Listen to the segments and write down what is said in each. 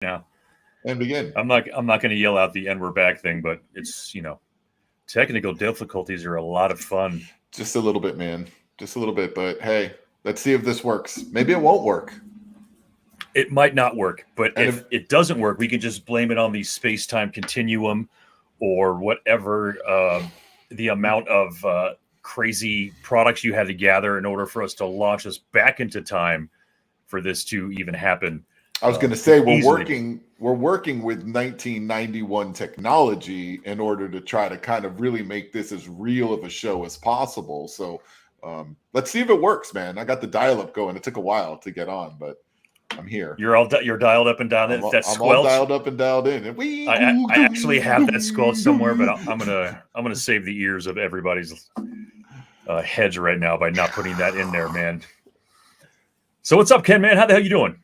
now. And begin. I'm not going to yell out the "and we're back" thing, but it's technical difficulties are a lot of fun. Just a little bit, man. Just a little bit. But hey, let's see if this works. Maybe it won't work. It might not work, but And if it doesn't work, we can just blame it on the space-time continuum or whatever the amount of crazy products you had to gather in order for us to launch us back into time for this to even happen. I was going to Could say easily be. we're working with 1991 technology in order to try to kind of really make this as real of a show as possible. So let's see if it works, man. I got the dial up going. It took a while to get on, but I'm here. You're dialed up and down. That I'm all squelch. dialed up and dialed in. And I actually have that squelch somewhere, but I'm gonna save the ears of everybody's heads right now by not putting that in there, man. So what's up, Ken? Man, how the hell you doing?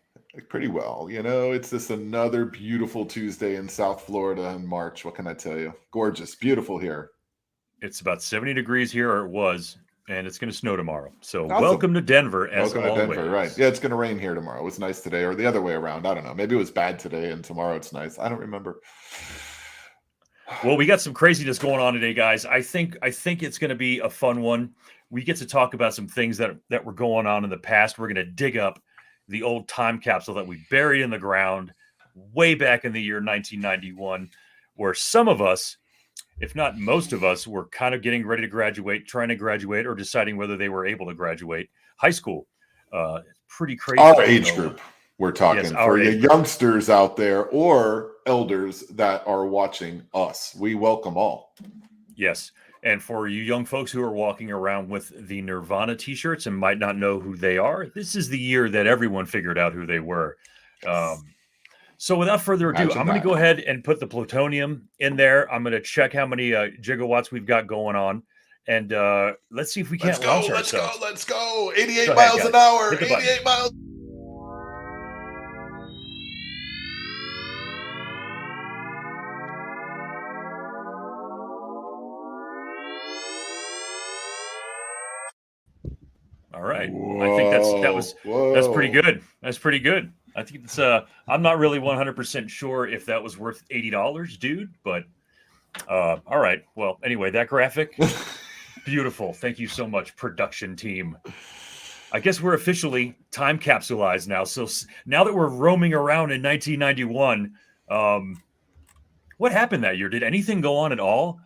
Pretty well. It's just another beautiful Tuesday in South Florida in March. What can I tell you? Gorgeous, beautiful here. It's about 70 degrees here, or it was, and it's going to snow tomorrow. So Awesome. welcome to Denver, as Welcome to always. Denver, right? Yeah, it's going to rain here tomorrow. It was nice today, or the other way around. I don't know. Maybe it was bad today, and tomorrow it's nice. I don't remember. Well, we got some craziness going on today, guys. I think it's going to be a fun one. We get to talk about some things that were going on in the past. We're going to dig up the old time capsule that we buried in the ground way back in the year 1991, where some of us, if not most of us, were kind of getting ready to graduate, trying to graduate, or deciding whether they were able to graduate high school. Pretty crazy. Our age group, we're talking, Yes, for the youngsters out there or elders that are watching us. We welcome all. Yes. And for you young folks who are walking around with the Nirvana t-shirts and might not know who they are, this is the year that everyone figured out who they were. So without further ado, I'm going to go ahead and put the plutonium in there. I'm going to check how many gigawatts we've got going on. And let's see if we can't launch ourselves. Let's go. 88 miles an hour. 88 miles. All right. I think that's pretty good. That's pretty good. I think it's I'm not really 100% sure if that was worth $80, dude, but all right. Well, anyway, that graphic, beautiful. Thank you so much, production team. I guess we're officially time capsulized now. So now that we're roaming around in 1991, what happened that year? Did anything go on at all?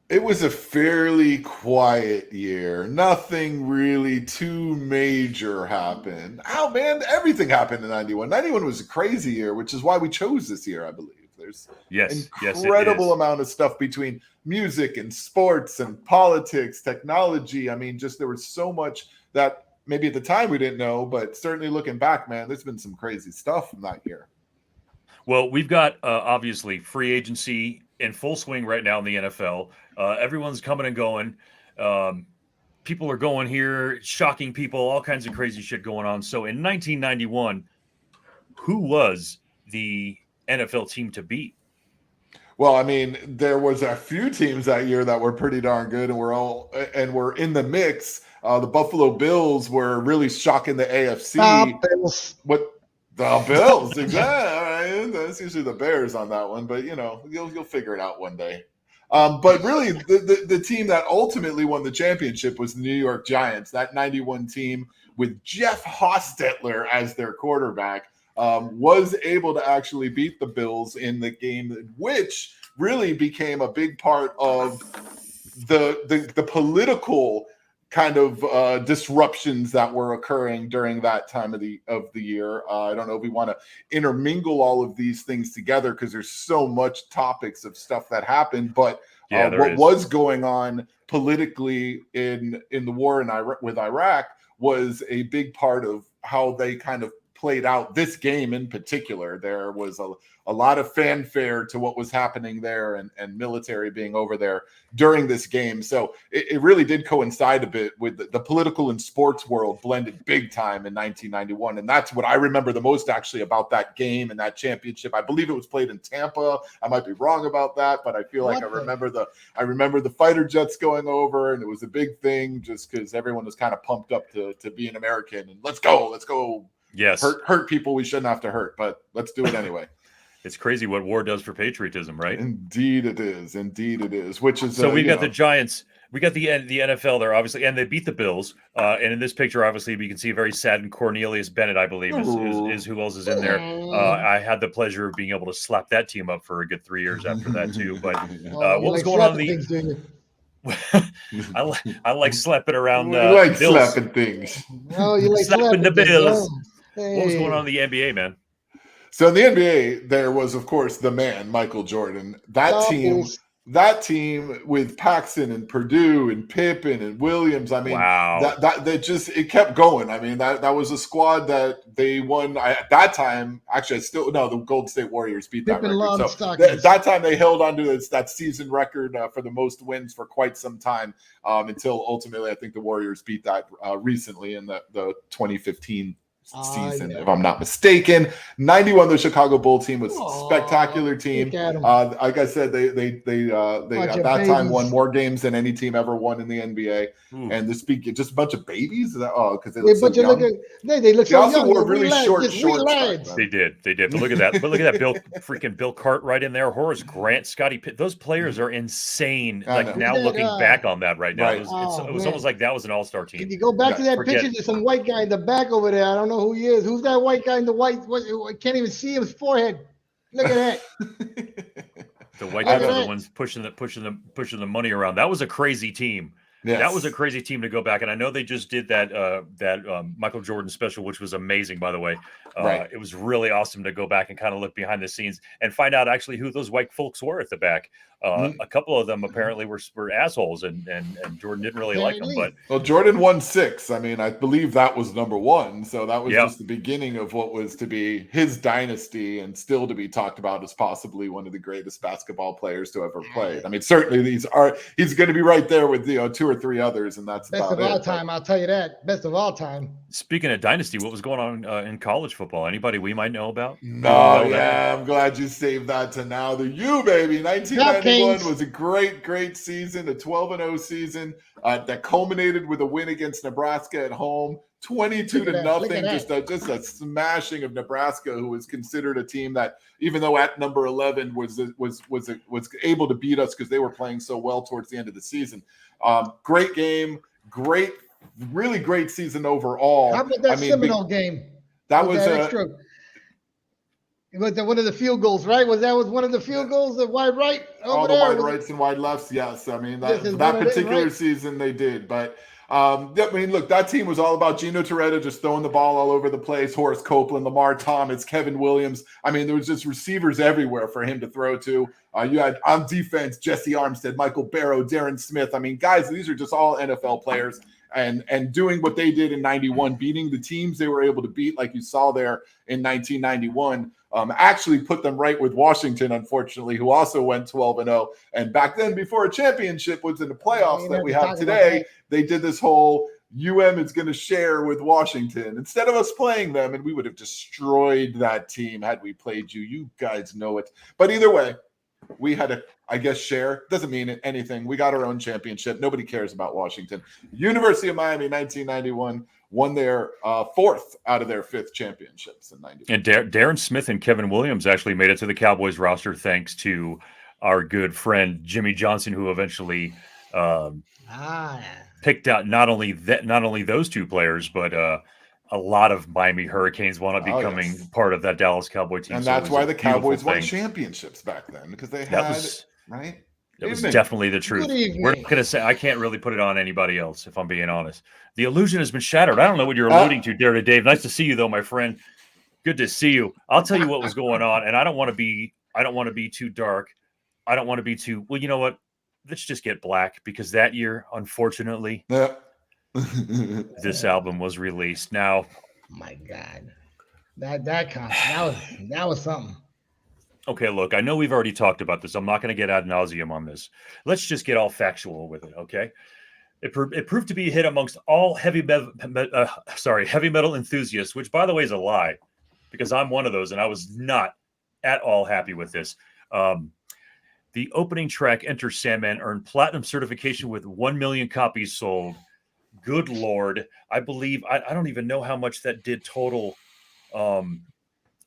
It was a fairly quiet year. Nothing really too major happened. Oh, man, everything happened in 91. 91 was a crazy year, which is why we chose this year, I believe. There's incredible amount of stuff between music and sports and politics, technology. I mean, just there was so much that maybe at the time we didn't know, but certainly looking back, man, there's been some crazy stuff from that year. Well, we've got obviously free agency in full swing right now in the NFL. Everyone's coming and going. People are going here, shocking people, all kinds of crazy shit going on. So in 1991, who was the NFL team to beat? Well, I mean, there was a few teams that year that were pretty darn good, and we're in the mix. The Buffalo Bills were really shocking the AFC. The Bills, exactly. That's usually the Bears on that one, but you'll figure it out one day. But really, the team that ultimately won the championship was the New York Giants. That 91 team with Jeff Hostetler as their quarterback was able to actually beat the Bills in the game, which really became a big part of the political kind of disruptions that were occurring during that time of the year. I don't know if we want to intermingle all of these things together because there's so much topics of stuff that happened, but what was going on politically in the war with Iraq was a big part of how they kind of played out this game in particular. There was a lot of fanfare to what was happening there and military being over there during this game. So it really did coincide a bit with the political and sports world blended big time in 1991. And that's what I remember the most actually about that game and that championship. I believe it was played in Tampa. I might be wrong about that, but I feel like I remember the fighter jets going over, and it was a big thing just because everyone was kind of pumped up to be an American and let's go. Yes. Hurt people we shouldn't have to hurt, but let's do it anyway. It's crazy what war does for patriotism, right? Indeed it is. Indeed it is. Which is so we've got the Giants. We got the NFL there, obviously, and they beat the Bills. And in this picture, obviously, we can see a very saddened Cornelius Bennett, I believe, is who else is in there. I had the pleasure of being able to slap that team up for a good 3 years after that too. But what was going on in the? I like slapping around. You like Bills. slapping things. Oh, you like slapping the Bills. Hey. What was going on in the NBA, man? So in the NBA, there was, of course, the man, Michael Jordan. That team with Paxson and Purdue and Pippen and Williams. I mean, wow. that just it kept going. I mean, that was a squad that they won at that time. Actually, the Golden State Warriors beat that record. So at that time, they held on to that season record for the most wins for quite some time until ultimately, I think the Warriors beat that recently in the 2015 season, if I'm not mistaken. 91, the Chicago Bull team was a spectacular team. Like I said, they at that time won more games than any team ever won in the NBA. And just a bunch of babies. Because they look so young. They look so young. They also wore really short shorts. They did. But look at that. Bill Cartwright in there. Horace Grant, Scottie Pitt. Those players are insane. Like now looking back on that right now, it was almost like that was an all-star team. Can you go back to that picture? There's some white guy in the back over there. I don't know who he is. Who's that white guy in the white? I can't even see his forehead. Look at that. The white guys are the ones pushing the money around. That was a crazy team. Yes. That was a crazy team to go back, and I know they just did that Michael Jordan special, which was amazing, by the way. It was really awesome to go back and kind of look behind the scenes and find out actually who those white folks were at the back. A couple of them apparently were assholes, and Jordan didn't really like them. But Jordan won 6. I mean, I believe that was number 1, so that was just the beginning of what was to be his dynasty, and still to be talked about as possibly one of the greatest basketball players to ever play. I mean, certainly he's going to be right there with 2 or 3 others, and that's best about of all time. I'll tell you that, best of all time. Speaking of dynasty, what was going on in college football? Anybody we might know about? I'm glad you saved that to now. The U, baby. 1991 was a great season, a 12-0 season that culminated with a win against Nebraska at home, 22-0. Just a smashing of Nebraska, who was considered a team that, even though at number 11, was able to beat us because they were playing so well towards the end of the season. Great game, really great season overall. How about that Seminole game? That was extra. It was one of the field goals, right? Was one of the field goals, the wide right? All the wide rights and wide lefts, yes. I mean, that particular season they did. But, I mean, look, that team was all about Gino Toretta just throwing the ball all over the place, Horace Copeland, Lamar Thomas, Kevin Williams. I mean, there was just receivers everywhere for him to throw to. You had on defense, Jesse Armstead, Michael Barrow, Darren Smith. I mean, guys, these are just all NFL players. And doing what they did in 91, beating the teams they were able to beat, like you saw there in 1991, actually put them right with Washington, unfortunately, who also went 12-0. And back then, before a championship was in the playoffs that we have today, they did this whole is going to share with Washington instead of us playing them, and we would have destroyed that team had we played you. You guys know it. But either way, we had a, I guess, share. Doesn't mean anything. We got our own championship. Nobody cares about Washington. University of Miami, 1991, won their 4th out of their 5th championships in 91. And Darren Smith and Kevin Williams actually made it to the Cowboys roster thanks to our good friend Jimmy Johnson, who eventually picked out not only those 2 players, but a lot of Miami Hurricanes wound up becoming part of that Dallas Cowboy team. And that's why the Cowboys won championships back then, because they had right. That was definitely the truth. We're not going to say, I can't really put it on anybody else, if I'm being honest. The illusion has been shattered. I don't know what you're alluding to, Dare to Dave. Nice to see you, though, my friend. Good to see you. I'll tell you what was going on, and I don't want to be too dark. I don't want to be too, well, you know what? Let's just get black, because that year, unfortunately, this album was released. Now, my God, that was something. Okay, look, I know we've already talked about this. I'm not going to get ad nauseum on this. Let's just get all factual with it, okay? It proved to be a hit amongst all heavy metal enthusiasts, which, by the way, is a lie, because I'm one of those, and I was not at all happy with this. The opening track, Enter Sandman, earned platinum certification with 1 million copies sold. Good Lord. I believe, I don't even know how much that did total.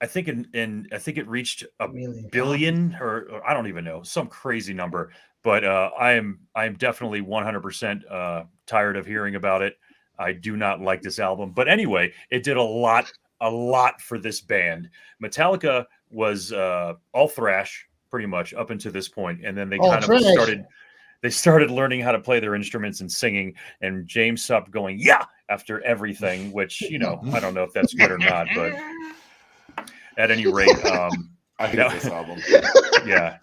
I think I think it reached a Million billion or I don't even know, some crazy number. But I am definitely 100% tired of hearing about it. I do not like this album. But anyway, it did a lot for this band. Metallica was all thrash pretty much up until this point, and then they Oh, kind of trash. started learning how to play their instruments and singing. And James stopped going yeah after everything, which I don't know if that's good or not, but at any rate, I hate this album. yeah,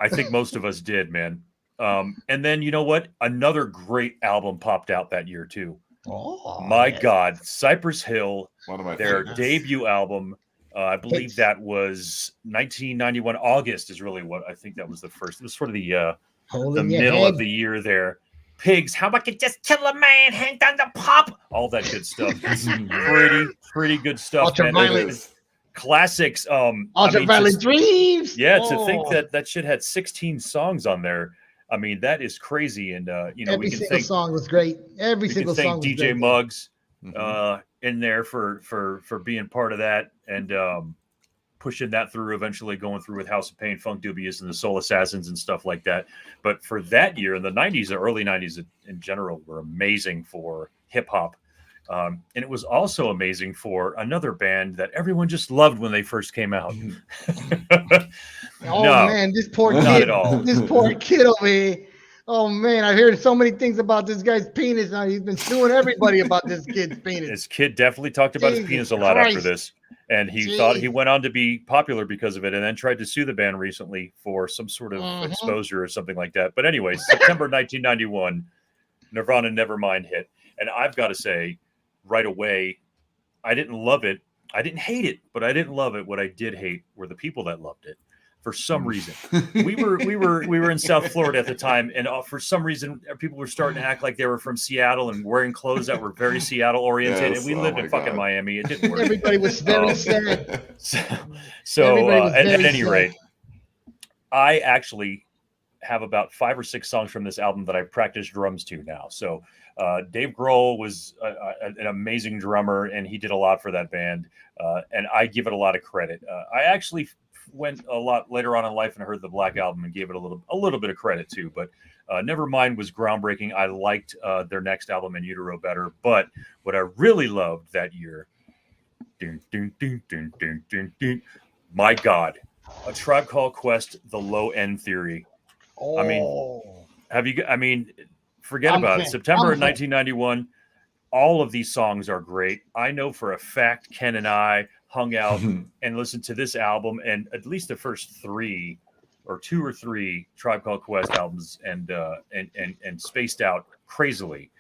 I think most of us did, man. And then you know what? Another great album popped out that year too. Oh, My yes. God, Cypress Hill, One of my their favorites. debut album. I believe Hits. that was 1991. August is really what I think that was the first. It was sort of the Holding your middle head. of the year there. Pigs, how about you just kill a man, hang down the pop? All that good stuff. It's pretty good stuff, man. Ultraviolet. It is. Classics. Ultraviolet Dreams. Yeah, to Oh. think that shit had 16 songs on there. I mean, that is crazy. And Every we can single thank song was great. Every we single can song thank was DJ great. Muggs Mhm. in there for being part of that and pushing that through, eventually going through with House of Pain, Funk Dubious, and the Soul Assassins and stuff like that. But for that year, in the 90s, the early 90s in general, were amazing for hip hop. And it was also amazing for another band that everyone just loved when they first came out. Oh No, man, this poor not kid. at all. This poor kid over here. Oh man, I heard so many things about this guy's penis. Now he's been suing everybody about this kid's penis. This kid definitely talked about his Jesus penis a lot after Christ. this. And he thought he Jeez. went on to be popular because of it, and then tried to sue the band recently for some sort of Mhm. exposure or something like that. But anyway, September 1991, Nirvana Nevermind hit. And I've got to say, right away, I didn't love it. I didn't hate it, but I didn't love it. What I did hate were the people that loved it. For some reason, we were in South Florida at the time, and for some reason, people were starting to act like they were from Seattle and wearing clothes that were very Seattle oriented. Yes, And we oh lived my in fucking God. Miami. It didn't work. Everybody was very sad. So Everybody was at very any sad. rate, I actually have about 5 or 6 songs from this album that I practice drums to now. So Dave Grohl was an amazing drummer, and he did a lot for that band. And I give it a lot of credit. I actually went a lot later on in life and heard the Black Album and gave it a little bit of credit too. But Nevermind was groundbreaking. I liked their next album, In Utero, better. But what I really loved that year, my God, A Tribe Called Quest, The Low End Theory. Oh, I mean, forget I'm about it. fan. September I'm of fan. 1991. All of these songs are great. I know for a fact Ken and I hung out and listened to this album and at least the first 3 or 2 or 3 Tribe Called Quest albums and spaced out crazily.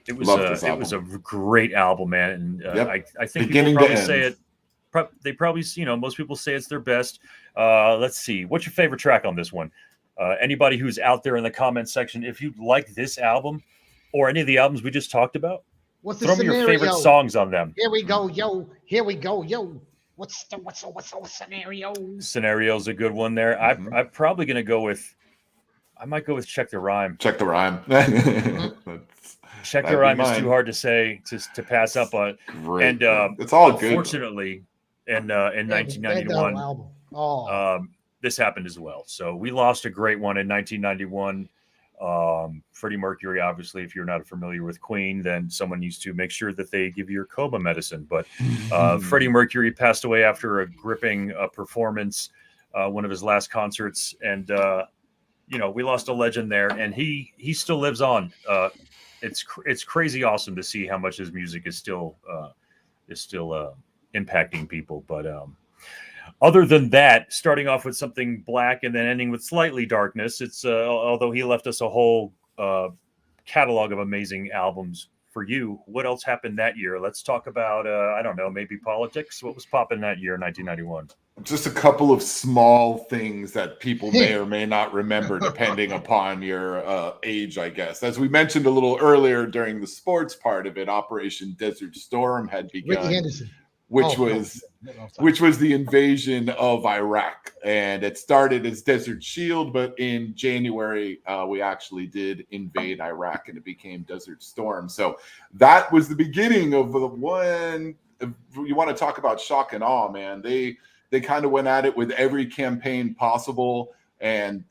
It was Love this it was a album. great album, man. And Yep. I think Beginning people to probably say end. it. They probably, most people say it's their best. Let's see. What's your favorite track on this one? Anybody who's out there in the comment section, if you like this album or any of the albums we just talked about, what's the throw me your scenario? favorite songs on them. Here we go, yo. Here we go, yo. What's the scenario? Scenario's a good one there. Mhm. I'm probably gonna go with. I might go with Check the Rhyme. Check the Rhyme. Check the That'd be Rhyme is too mine. hard to say to pass up on. Great. And it's all good. unfortunately, in That 1991, album. Oh, this happened as well. So we lost a great one in 1991. Freddie Mercury, obviously, if you're not familiar with Queen, then someone needs to make sure that they give you your coma medicine. But Freddie Mercury passed away after a gripping performance, one of his last concerts, and we lost a legend there, and he still lives on. It's crazy awesome to see how much his music is still impacting people. But other than that, starting off with something black and then ending with slightly darkness, it's although he left us a whole catalog of amazing albums for you. What else happened that year? Let's talk about I don't know, maybe politics. What was popping that year, 1991? Just a couple of small things that people may or may not remember, depending upon your age, I guess. As we mentioned a little earlier during the sports part of it, Operation Desert Storm had Ricky begun, Henderson. which was the invasion of Iraq. And it started as Desert Shield, but in January, we actually did invade Iraq and it became Desert Storm. So that was the beginning of the one if you want to talk about shock and awe, man, they kind of went at it with every campaign possible. And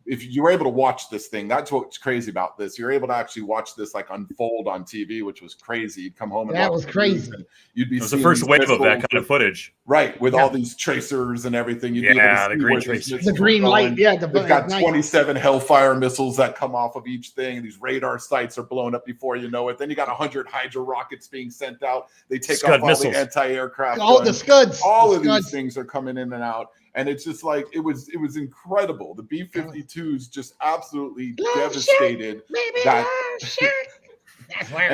if you were able to watch this thing, that's what's crazy about this. You're able to actually watch this like unfold on TV, which was crazy. You'd come home and that was crazy. And you'd be. It was the first wave of that kind of footage, right? With all these tracers and everything. You'd be able to see the green tracers, the green light. Yeah, they've got 27 Hellfire missiles that come off of each thing. These radar sites are blown up before you know it. Then you got 100 Hydra rockets being sent out. They take off all the anti-aircraft. All the Scuds. All of these things are coming in and out. And it's just like it was incredible. The B-52s just absolutely devastated that. That's where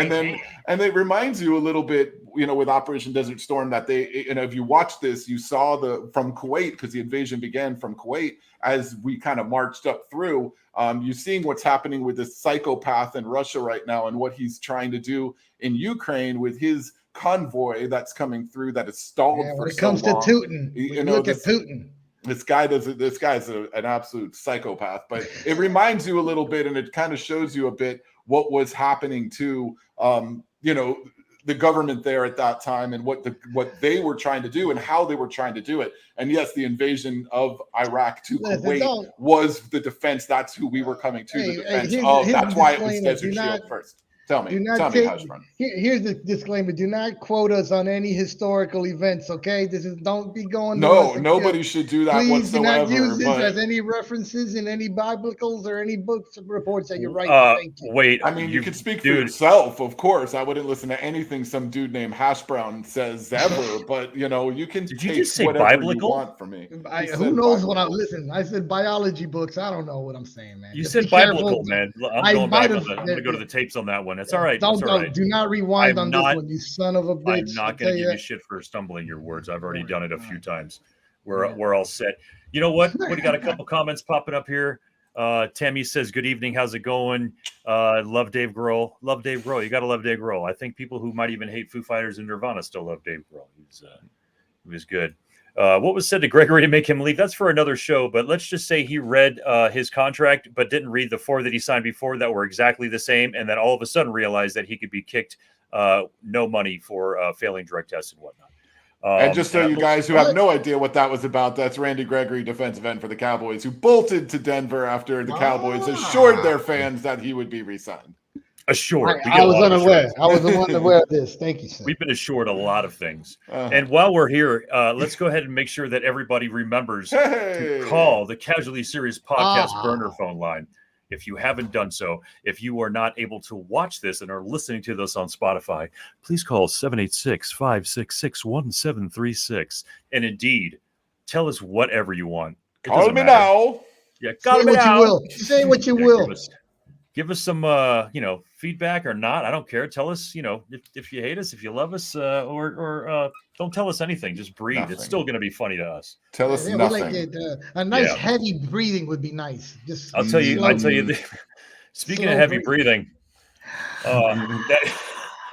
and it reminds you a little bit, with Operation Desert Storm that they, if you watch this, you saw from Kuwait, because the invasion began from Kuwait as we kind of marched up through. You're seeing what's happening with this psychopath in Russia right now and what he's trying to do in Ukraine with his convoy that's coming through that is stalled for so long. When it comes to Putin, look at Putin. This guy's an absolute psychopath, but it reminds you a little bit, and it kind of shows you a bit what was happening to the government there at that time and what they were trying to do and how they were trying to do it. And yes, the invasion of Iraq to Kuwait was the defense. That's who we were coming to the defense of. That's why it was Desert Shield first. Tell me, here's the disclaimer: do not quote us on any historical events. Okay, don't be going. No, nobody should do that. Please whatsoever. Do not use this as any references in any biblicals or any books or reports that you're writing. Thank you. Wait, I mean, you could speak for yourself, of course. I wouldn't listen to anything some dude named Hash Brown says ever. But you can take whatever biblical? You want from me. Who knows what I listen? I said biology books. I don't know what I'm saying, man. You said biblical, man. I'm going back. I'm going to go to the tapes on that one. It's all right. Do not rewind on this one, you son of a bitch. I'm not going to give you shit for stumbling your words. I've already done it a few times. We're all set. You know what? We got a couple comments popping up here. Tammy says, "Good evening. How's it going? Love Dave Grohl. Love Dave Grohl. You got to love Dave Grohl. I think people who might even hate Foo Fighters and Nirvana still love Dave Grohl. He was good." What was said to Gregory to make him leave? That's for another show, but let's just say he read his contract, but didn't read the 4 that he signed before that were exactly the same, and then all of a sudden realized that he could be kicked no money for failing drug tests and whatnot. And just so you guys who have no idea what that was about, that's Randy Gregory, defensive end for the Cowboys, who bolted to Denver after the Cowboys assured their fans that he would be re-signed. Assured. I was unaware. I was the one aware of this. Thank you, sir. We've been assured a lot of things. And while we're here, let's go ahead and make sure that everybody remembers to call the Casually Serious Podcast burner phone line. If you haven't done so, if you are not able to watch this and are listening to this on Spotify, please call 786-566-1736. And indeed, tell us whatever you want. Call me now. Yeah, call me now. Say what you will. Give us some, feedback or not. I don't care. Tell us, if you hate us, if you love us, or don't tell us anything. Just breathe. Nothing. It's still going to be funny to us. Tell us nothing. Like a nice heavy breathing would be nice. Just I'll tell you. Speaking of heavy breathing, I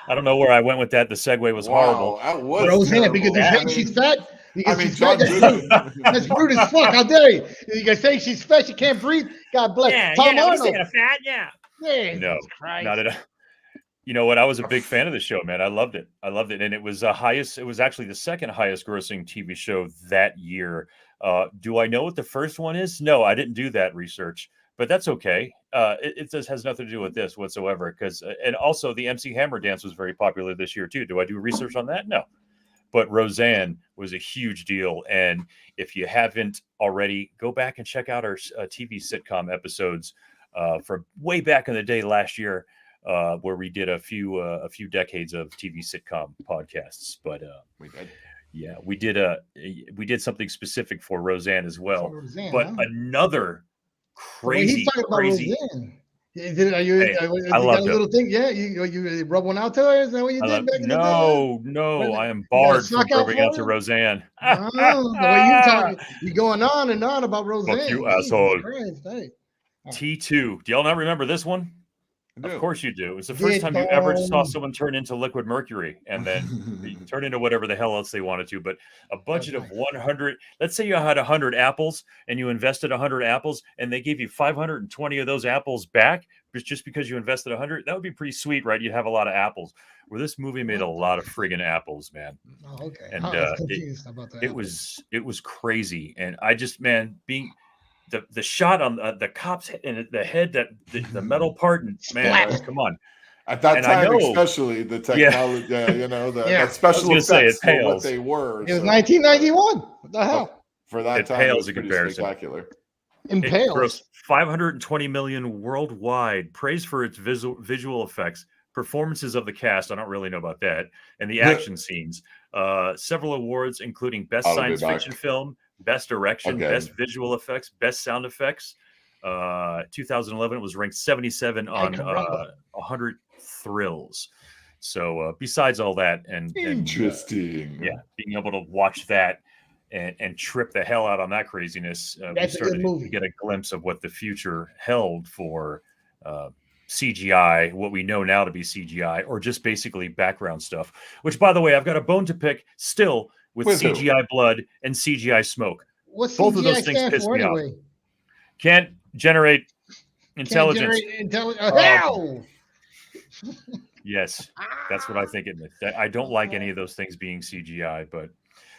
don't know where I went with that. The segue was horrible. That was Roseanne, because you're saying she's fat. That's rude as fuck. How dare you? You can say she's fat, she can't breathe. God bless. Tom Arnold. Fat, no, not at all. You know what? I was a big fan of the show, man. I loved it. And it was it was actually the second highest grossing TV show that year. Do I know what the first one is? No, I didn't do that research, but that's okay. It just has nothing to do with this whatsoever. And also the MC Hammer dance was very popular this year too. Do I do research on that? No. But Roseanne was a huge deal. And if you haven't already, go back and check out our TV sitcom episodes from way back in the day last year, where we did a few decades of TV sitcom podcasts. But we did something specific for Roseanne as well. Another crazy. Are you I love a little thing? Yeah, you rub one out to her? Is that what you did back in the day? No, I am barred from rubbing out to Roseanne. The way you talking, you going on and on about Roseanne. Fuck you, asshole. T2. Do y'all not remember this one? Of course you do. It was the first time you ever saw someone turn into liquid mercury, and then you can turn into whatever the hell else they wanted to. But a budget of 100, let's say you had 100 apples and you invested 100 apples and they gave you 520 of those apples back just because you invested 100, that would be pretty sweet, right? You'd have a lot of apples. Where this movie made a lot of friggin' apples, man. Oh, okay. And I was confused about that. it was crazy. And I just, man, being the shot on the cop's and the head, that the metal part, and man, come on. At that time, especially the technology, that special effects for what they were. It was 1991. What the hell? For that time, pales it was in pretty spectacular. It grossed $520 million worldwide. Praised for its visual effects, performances of the cast. I don't really know about that, and the action scenes. Several awards, including Best Science Fiction Film, Best Direction, Best Visual Effects, Best Sound Effects. 2011, it was ranked 77 on 100 thrills. So besides all that, and interesting, being able to watch that and trip the hell out on that craziness, we started to get a glimpse of what the future held for CGI, what we know now to be CGI, or just basically background stuff. Which, by the way, I've got a bone to pick still with CGI blood and CGI smoke. What's both CGI of those things piss me off. Can't generate intelligence. Hell! Yes, that's what I think. I don't like any of those things being CGI. But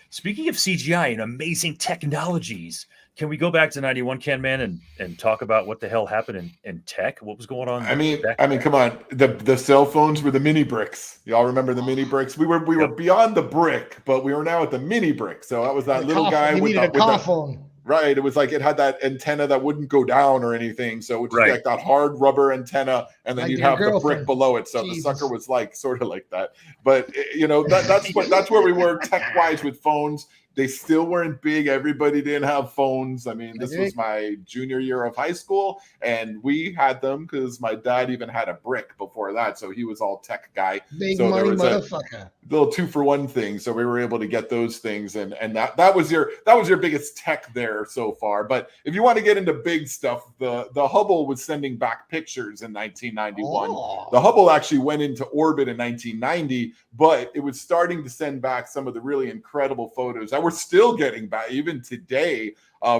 speaking of CGI and amazing technologies, can we go back to 91, Can Man, and talk about what the hell happened in tech? What was going on? I mean, come on. The cell phones were the mini bricks. Y'all remember the mini bricks? We were beyond the brick, but we were now at the mini brick. So that was that little guy with the phone. Right. It was like it had that antenna that wouldn't go down or anything. So it would just be like that hard rubber antenna, and then you'd have the brick below it. So the sucker was like sort of like that. But that's where we were tech-wise with phones. They still weren't big. Everybody didn't have phones. I mean, this was my junior year of high school, and we had them because my dad even had a brick before that. So he was all tech guy. Big so money there was motherfucker. a little 2-for-1 thing. So we were able to get those things, and that was your biggest tech there so far. But if you want to get into big stuff, the Hubble was sending back pictures in 1991. The Hubble actually went into orbit in 1990, but it was starting to send back some of the really incredible photos that we're still getting back even today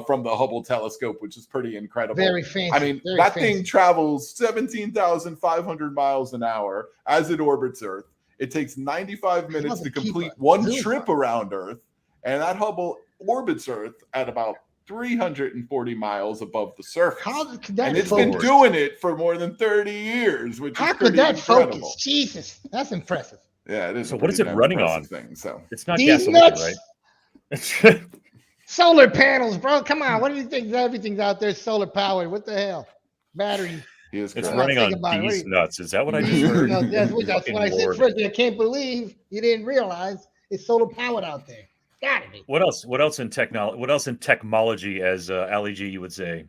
from the Hubble telescope, which is pretty incredible. Very fancy. I mean, that thing travels 17,500 miles an hour as it orbits Earth. It takes 95 minutes to complete one trip around Earth, and that Hubble orbits Earth at about 340 miles above the surface. And it's been doing it for more than 30 years, which is pretty incredible. Focus? Jesus, that's impressive. Yeah, it is. So what is it running on? So it's not gasoline, right? Solar panels, bro. Come on. What do you think? Everything's out there solar powered. What the hell? Battery. It's running on these nuts. Is that what I just heard? That's what I said first. I can't believe you didn't realize it's solar powered out there. Gotta be. What else? What else in technology? What else in technology, as Ali G you would say?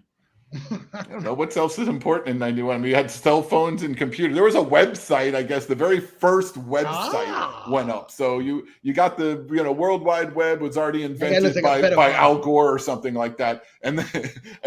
I don't know what else is important in 91. We had cell phones and computers. There was a website, I guess the very first website went up. So you got the World Wide Web was already invented by Al Gore or something like that. And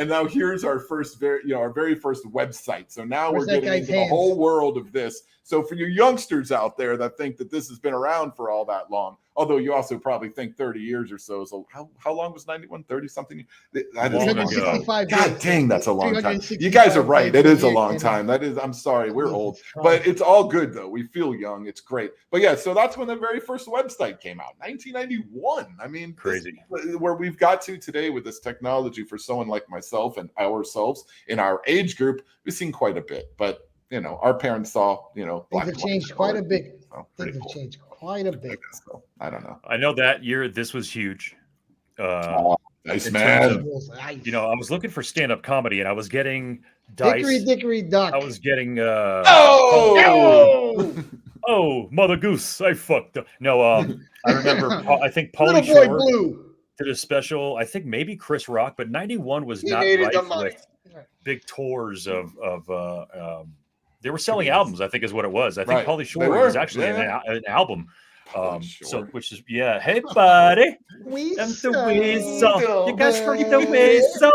now here's our very first website. So now we're getting into the whole world of this. So for you youngsters out there that think that this has been around for all that long, although you also probably think 30 years or so. So how long was 91? 30 something? God dang, that's a long time. You guys are right. It is a long time. I'm sorry, we're old. But it's all good though. We feel young. It's great. But yeah, so that's when the very first website came out, 1991. I mean, crazy. Where we've got to today with this technology for someone like myself and ourselves in our age group, we've seen quite a bit. But our parents saw, things have changed quite a bit. Things have changed quite a bit. So, I don't know. I know that year this was huge. Nice man. I was looking for stand-up comedy, and I was getting Dice. Dickory Duck. I was getting. Mother Goose! I fucked up. No, I remember. I think Pauly Shore did a special. I think maybe Chris Rock, but 91 was not rife with big tours of. They were selling albums, I think is what it was. I think Pauly Shore was actually an album. Which is hey buddy, I'm the weasel. You guys heard the weasel?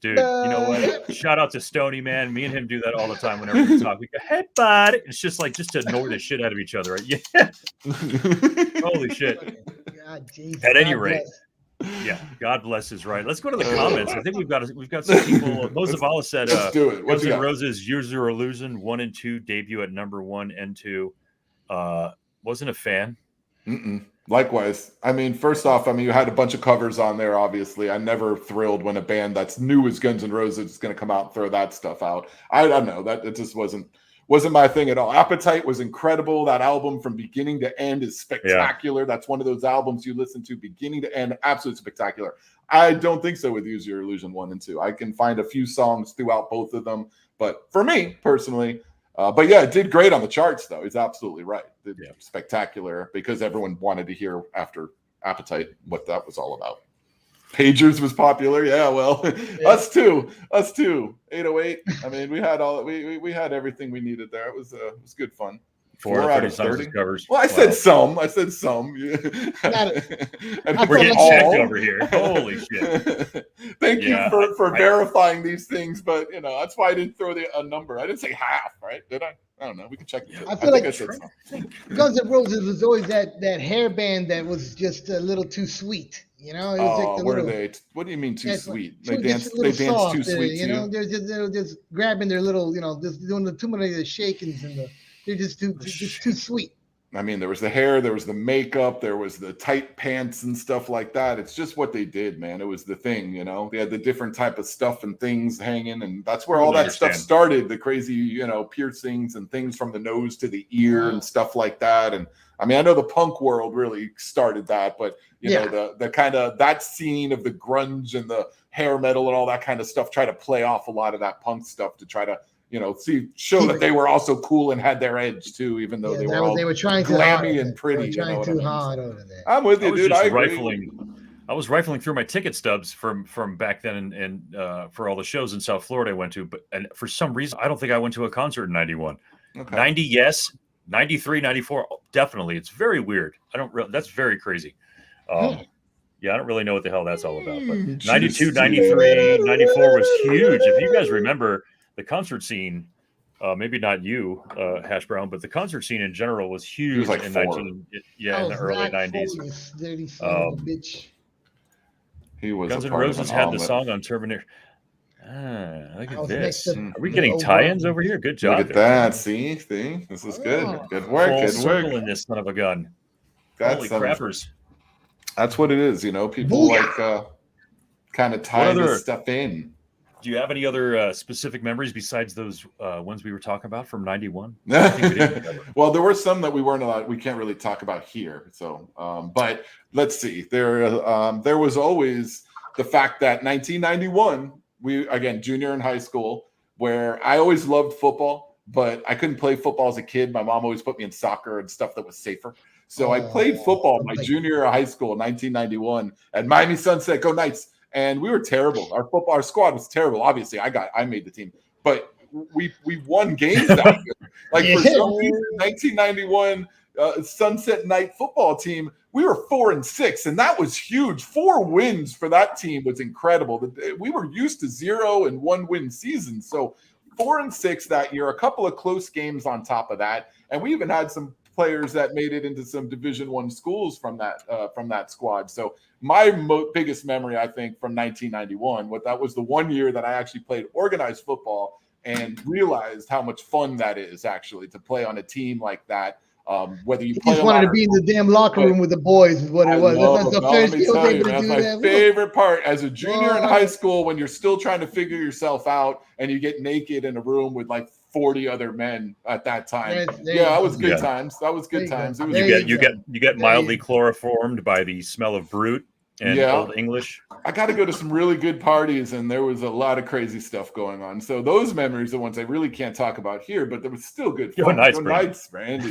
Dude, you know what? Shout out to Stoney, man. Me and him do that all the time whenever we talk. We go, hey, bud. It's just to annoy the shit out of each other. Right? Yeah. Holy shit. God, Jesus, At any rate. Yeah, God bless is right. Let's go to the comments. I think we've got some people. Mo Zavala said, let's do it. Guns N' Roses, Use Your Illusion, 1 and 2 debut at number 1 and 2. Wasn't a fan. Likewise. I mean, first off, you had a bunch of covers on there, obviously. I'm never thrilled when a band that's new as Guns N' Roses is going to come out and throw that stuff out. I don't know. That it just wasn't my thing at all. Appetite was incredible. That album from beginning to end is spectacular. Yeah. That's one of those albums you listen to beginning to end, absolutely spectacular. I don't think so with Use Your Illusion 1 and 2. I can find a few songs throughout both of them. But for me, personally, but yeah, it did great on the charts, though. He's absolutely right. Spectacular, because everyone wanted to hear after Appetite what that was all about. Pagers was popular. Yeah, well, us too. 808. I mean, we had we had everything we needed there. It was good fun. 4 out of 30 covers. Well, I said some. We're getting checked over here. Holy shit! Thank you for verifying these things, but that's why I didn't throw a number. I didn't say half, right? Did I? I don't know. We can check it. I feel like Guns N' Roses was always that hairband that was just a little too sweet. It was what do you mean too sweet? They dance soft, too sweet too. They're just grabbing their little, just doing too many of the shakings and they're just too sweet. I mean, there was the hair, there was the makeup, there was the tight pants and stuff like that. It's just what they did, man. It was the thing, They had the different type of stuff and things hanging, and that's where all that stuff started. The crazy, piercings and things from the nose to the ear and stuff like that. And I mean, I know the punk world really started that, but the kind of that scene of the grunge and the hair metal and all that kind of stuff try to play off a lot of that punk stuff to try to show that they were also cool and had their edge too, even though they were trying glammy and pretty. They were trying too hard over there. I'm with you, dude. I was rifling through my ticket stubs from back then and for all the shows in South Florida I went to, and for some reason I don't think I went to a concert in 91. Okay. 90, yes. 93, 94, definitely. It's very weird. That's very crazy. I don't really know what the hell that's all about. But 92, 93, 94 was huge. If you guys remember, the concert scene, maybe not you, Hash Brown, but the concert scene in general was huge in the early 90s. Dirty son of a bitch. He was Guns N' Roses had the song on Terminator. Look at this. Are we getting tie-ins over here? Good job. Look at that. See? This is good. Good work. Full circle in this son of a gun. Holy crappers. That's what it is, People kind of tie this stuff in. Do you have any other specific memories besides those ones we were talking about from 91? Well, there were some that we can't really talk about here. So, but let's see. There was always the fact that 1991, junior in high school, where I always loved football, but I couldn't play football as a kid. My mom always put me in soccer and stuff that was safer. So I played football my junior year of high school in 1991 at Miami Sunset. Go Knights. And we were terrible. Our squad was terrible. Obviously, I made the team, but we won games that year. For some reason, 1991 Sunset Night football team, we were 4-6, and that was huge. 4 wins for that team was incredible. We were used to 0 and 1 win seasons, so 4-6 that year. A couple of close games on top of that, and we even had some players that made it into some Division I schools from that squad. So my biggest memory, I think, from 1991, that was the one year that I actually played organized football and realized how much fun that is actually to play on a team like that. Whether you just wanted to be in the damn locker room with the boys is what it was. That's my favorite part as a junior in high school, when you're still trying to figure yourself out and you get naked in a room with 40 other men at that time. That was good times. That was good times. You get mildly chloroformed by the smell of Brute and Old English. I got to go to some really good parties, and there was a lot of crazy stuff going on. So those memories are ones I really can't talk about here, but there was still good fun. Go Knights, Brandy.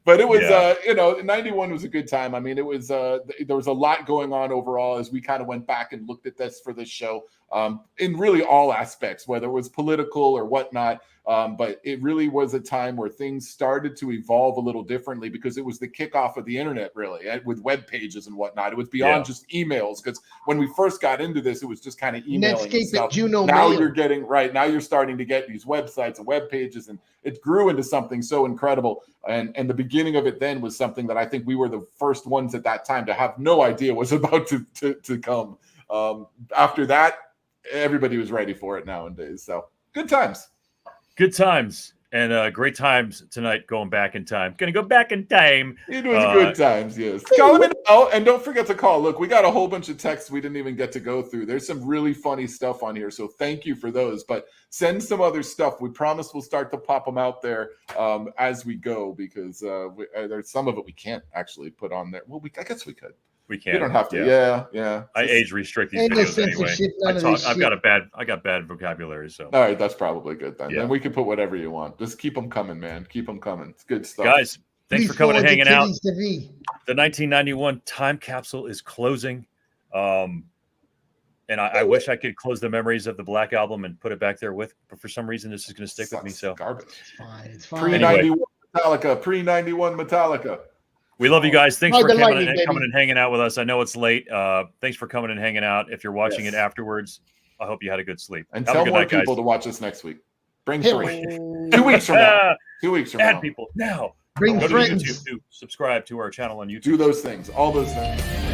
But it was, Yeah. 91 was a good time. I mean, it was, there was a lot going on overall as we kind of went back and looked at this for this show, in really all aspects, whether it was political or whatnot. But it really was a time where things started to evolve a little differently because it was the kickoff of the internet, really, with web pages and whatnot. It was beyond just emails, because when we first got into this, it was just kind of emailing and Netscape stuff. and Juno Now Mail. now you're starting to get these websites and web pages, and it grew into something so incredible. And the beginning of it then was something that I think we were the first ones at that time to have no idea was about to come. After that, everybody was ready for it nowadays. So good times. Good times. And great times tonight going back in time. Gonna go back in time. It was good times, yes. Call me now, and don't forget to call. Look, we got a whole bunch of texts we didn't even get to go through. There's some really funny stuff on here, so thank you for those. But send some other stuff. We promise we'll start to pop them out there as we go, because there's some of it we can't actually put on there. Well, I guess we could. We can't. We don't have to. Yeah. I age restrict these Ain't no videos anyway. censorship, none of this I shit. got bad vocabulary, so. All right, that's probably good then. Yeah. Then we can put whatever you want. Just keep them coming, man. Keep them coming. It's good stuff. Guys, thanks for coming and hanging out. TV. The 1991 Time Capsule is closing. And I wish I could close the memories of the Black Album and put it back there with, but for some reason this is going to stick with me. So garbage. It's fine. Pre-91 Metallica. Pre-91 Metallica. we love you guys. Thanks for coming baby. and hanging out with us. I know it's late. Thanks for coming and hanging out. If you're watching it afterwards, I hope you had a good sleep. And Have a tell good more night, guys. people to watch us next week. Bring Hit 3. me. 2 weeks from now. 2 weeks from Add now. people now. Bring Go to friends. YouTube to subscribe to our channel on YouTube. Do those things. All those things.